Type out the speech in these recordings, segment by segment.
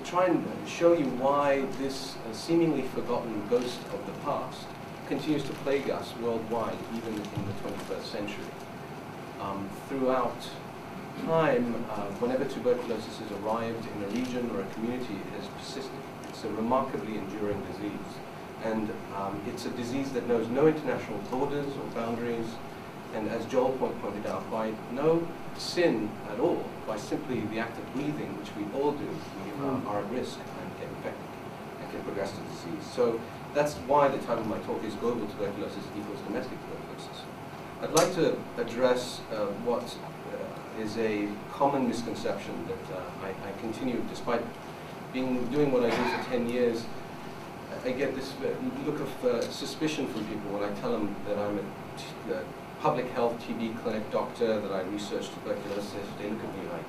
try and show you why this seemingly forgotten ghost of the past continues to plague us worldwide, even in the 21st century. Throughout time, whenever tuberculosis has arrived in a region or a community, it has persisted. It's a remarkably enduring disease. And it's a disease that knows no international borders or boundaries, and as Joel pointed out, by no sin at all, by simply the act of breathing, which we all do, we are at risk and get infected and can progress to disease. So that's why the title of my talk is Global Tuberculosis Equals Domestic Tuberculosis. I'd like to address what is a common misconception that I continue, despite doing what I do for 10 years. I get this look of suspicion from people when I tell them that I'm a public health TB clinic doctor, that I research tuberculosis. They look at me like,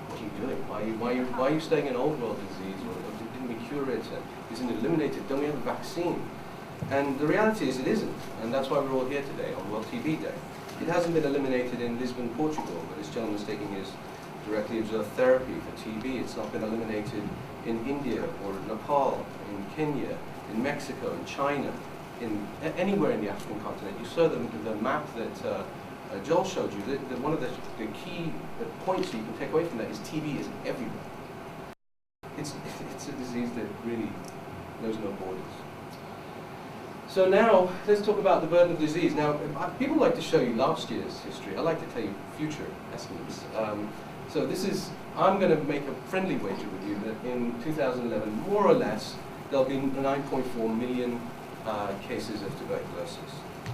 what are you doing? Why are you studying an old world disease? Or didn't we cure it? Isn't it eliminated? Don't we have a vaccine? And the reality is it isn't. And that's why we're all here today on World TB Day. It hasn't been eliminated in Lisbon, Portugal, where this gentleman's taking his directly observed therapy for TB. It's not been eliminated in India or Nepal, in Kenya, in Mexico, in China, in anywhere in the African continent. You saw the map that Joel showed you. That one of the key points you can take away from that is TB is everywhere. It's a disease that really knows no borders. So now, let's talk about the burden of disease. Now, people like to show you last year's history. I like to tell you future estimates. So this is, I'm going to make a friendly wager with you that in 2011, more or less, there'll be 9.4 million cases of tuberculosis.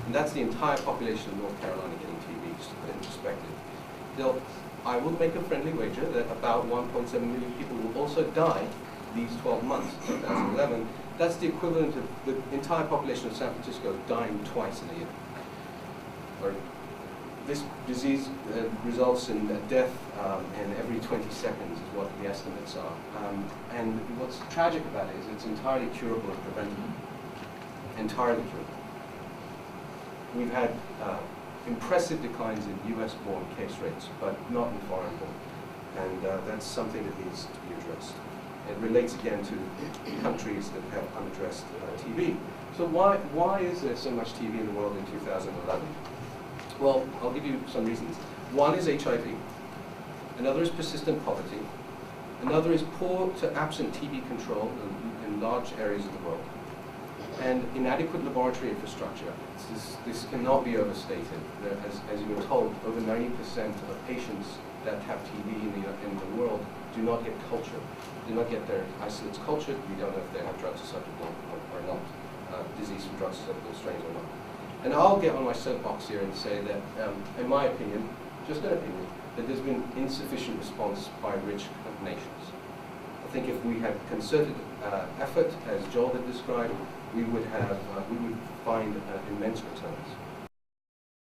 And that's the entire population of North Carolina getting TB, just to put it in perspective. I will make a friendly wager that about 1.7 million people will also die these 12 months, 2011. That's the equivalent of the entire population of San Francisco dying twice in a year. This disease results in death in every 20 seconds is what the estimates are. And what's tragic about it is it's entirely curable and preventable. Entirely curable. We've had impressive declines in US-born case rates, but not in foreign-born. And that's something that needs to be addressed. It relates again to countries that have unaddressed TB. So why is there so much TB in the world in 2011? Well, I'll give you some reasons. One is HIV, another is persistent poverty, another is poor to absent TB control in large areas of the world, and inadequate laboratory infrastructure. This cannot be overstated. As you were told, over 90% of patients that have TB in the world do not get cultured, do not get their isolates cultured. We don't know if they have drug susceptible or not, disease from drug susceptible strains or not. And I'll get on my soapbox here and say that, in my opinion, just an opinion, that there's been insufficient response by rich nations. I think if we had concerted effort, as Joel had described, we would find immense returns.